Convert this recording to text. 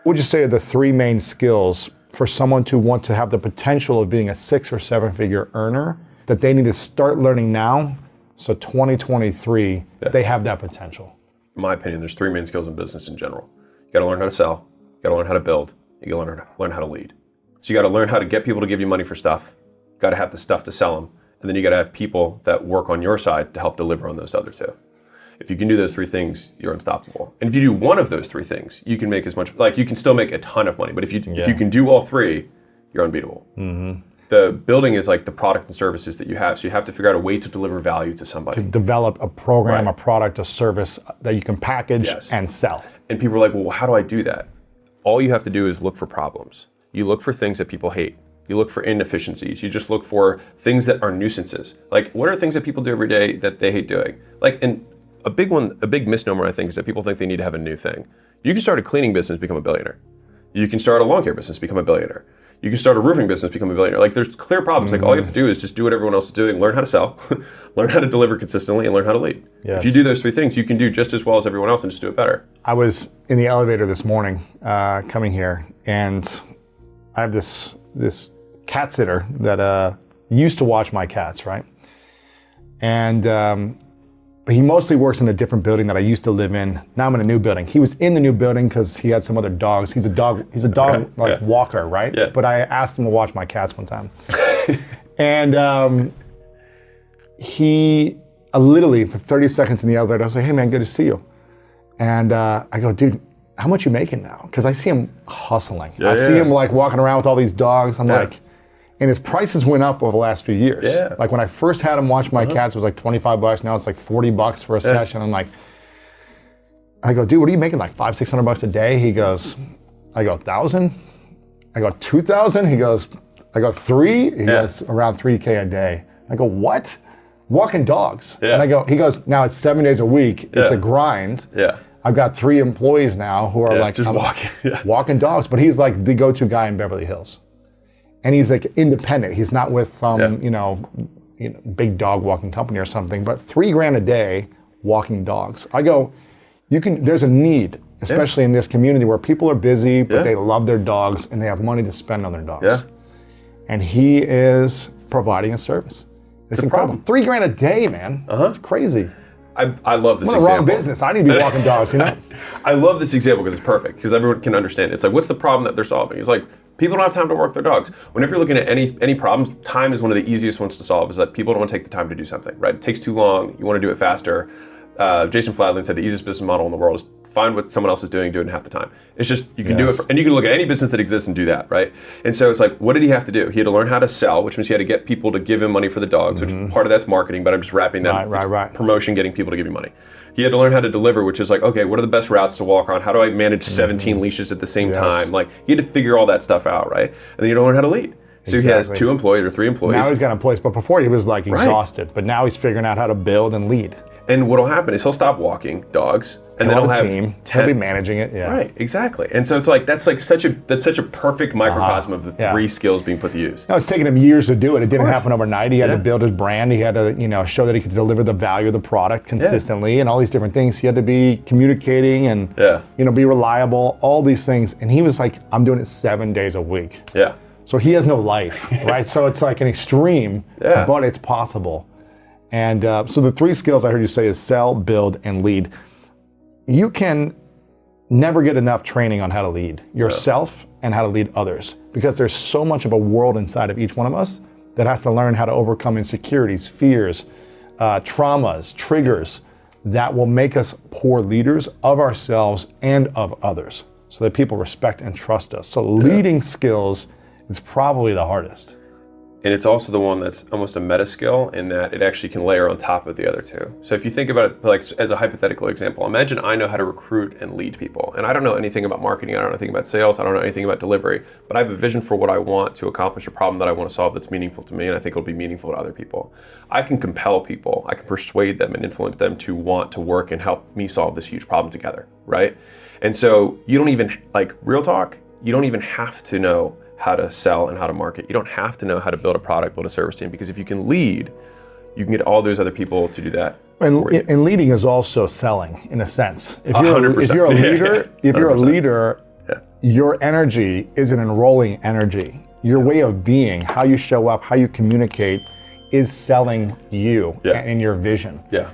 would you say are the three main skills for someone to want to have the potential of being a 6 or 7 figure earner that they need to start learning now, so 2023, they have that potential? In my opinion, there's 3 main skills in business in general. You got to learn how to sell, you got to learn how to build, you got to learn how to lead. So you got to learn how to get people to give you money for stuff, you got to have the stuff to sell them, and then you got to have people that work on your side to help deliver on those other 2. If you can do those 3 things, you're unstoppable. And if you do one of those 3 things, you can make as much, like you can still make a ton of money. But if you can do all 3, you're unbeatable. Mm-hmm. The building is like the product and services that you have. So you have to figure out a way to deliver value to somebody. To develop a program, a product, a service that you can package and sell. And people are like, well, how do I do that? All you have to do is look for problems. You look for things that people hate. You look for inefficiencies. You just look for things that are nuisances. Like, what are things that people do every day that they hate doing? Like, and a big misnomer, I think, is that people think they need to have a new thing. You can start a cleaning business, become a billionaire. You can start a lawn care business, become a billionaire. You can start a roofing business, become a billionaire. Like, there's clear problems. Like, all you have to do is just do what everyone else is doing, learn how to sell, learn how to deliver consistently, and learn how to lead. Yes. If you do those 3 things, you can do just as well as everyone else and just do it better. I was in the elevator this morning coming here, and I have this cat sitter that used to watch my cats, right? And but he mostly works in a different building that I used to live in. Now I'm in a new building. He was in the new building because he had some other dogs. He's a dog walker, right? Yeah. But I asked him to watch my cats one time. And he literally for 30 seconds in the elevator, I was like, hey man, good to see you. And I go, dude, how much you making now? Because I see him hustling. I see him like walking around with all these dogs. I'm like, and his prices went up over the last few years. Yeah. Like when I first had him watch my cats, it was like $25. Now it's like $40 for a session. I'm like, I go, dude, what are you making? Like $500-600 a day? He goes, I go, 1,000? I go, 2,000? He goes, I go, 3? He goes, around 3K a day. I go, what? Walking dogs. Yeah. And I go, he goes, now it's 7 days a week. It's a grind. Yeah. I've got 3 employees now who are like just walking dogs, but he's like the go-to guy in Beverly Hills. And he's like independent. He's not with some, you know, big dog walking company or something, but $3,000 a day walking dogs. I go, there's a need, especially in this community where people are busy, but they love their dogs and they have money to spend on their dogs. Yeah. And he is providing a service. It's incredible. $3,000 a day, man. It's crazy. I love this example. I'm in the wrong business. I need to be walking dogs, you know? I love this example because it's perfect, because everyone can understand. It's like, what's the problem that they're solving? It's like, people don't have time to work their dogs. Whenever you're looking at any problems, time is one of the easiest ones to solve, is that people don't want to take the time to do something, right? It takes too long. You want to do it faster. Jason Fladlien said the easiest business model in the world is find what someone else is doing, do it in half the time. It's just, you can do it, and you can look at any business that exists and do that, right? And so it's like, what did he have to do? He had to learn how to sell, which means he had to get people to give him money for the dogs, which part of that's marketing, but I'm just wrapping that. Right. Promotion, getting people to give you money. He had to learn how to deliver, which is like, okay, what are the best routes to walk on? How do I manage 17 leashes at the same time? Like, he had to figure all that stuff out, right? And then you had to learn how to lead. So he has 2 employees or 3 employees. Now he's got employees, but before he was like exhausted, but now he's figuring out how to build and lead. And what'll happen is he'll stop walking dogs, and then he'll have team. He'll be managing it. Yeah. Right. Exactly. And so it's like that's such a perfect microcosm of the 3 skills being put to use. No, it's taken him years to do it. It didn't happen overnight. He had to build his brand. He had to, show that he could deliver the value of the product consistently, and all these different things. He had to be communicating and be reliable. All these things. And he was like, I'm doing it 7 days a week. Yeah. So he has no life, right? So it's like an extreme, but it's possible. And so the 3 skills I heard you say is sell, build, and lead. You can never get enough training on how to lead yourself and how to lead others, because there's so much of a world inside of each one of us that has to learn how to overcome insecurities, fears, traumas, triggers that will make us poor leaders of ourselves and of others, so that people respect and trust us. So leading skills is probably the hardest. And it's also the one that's almost a meta skill in that it actually can layer on top of the other 2. So if you think about it like as a hypothetical example, imagine I know how to recruit and lead people. And I don't know anything about marketing, I don't know anything about sales, I don't know anything about delivery, but I have a vision for what I want to accomplish, a problem that I want to solve that's meaningful to me, and I think it'll be meaningful to other people. I can compel people, I can persuade them and influence them to want to work and help me solve this huge problem together, right? And so you don't even, like real talk, you don't even have to know how to sell and how to market. You don't have to know how to build a product, build a service team, because if you can lead, you can get all those other people to do that. And leading is also selling, in a sense. If you're 100%. a leader, your energy is an enrolling energy. Your way of being, how you show up, how you communicate, is selling you and your vision. Yeah.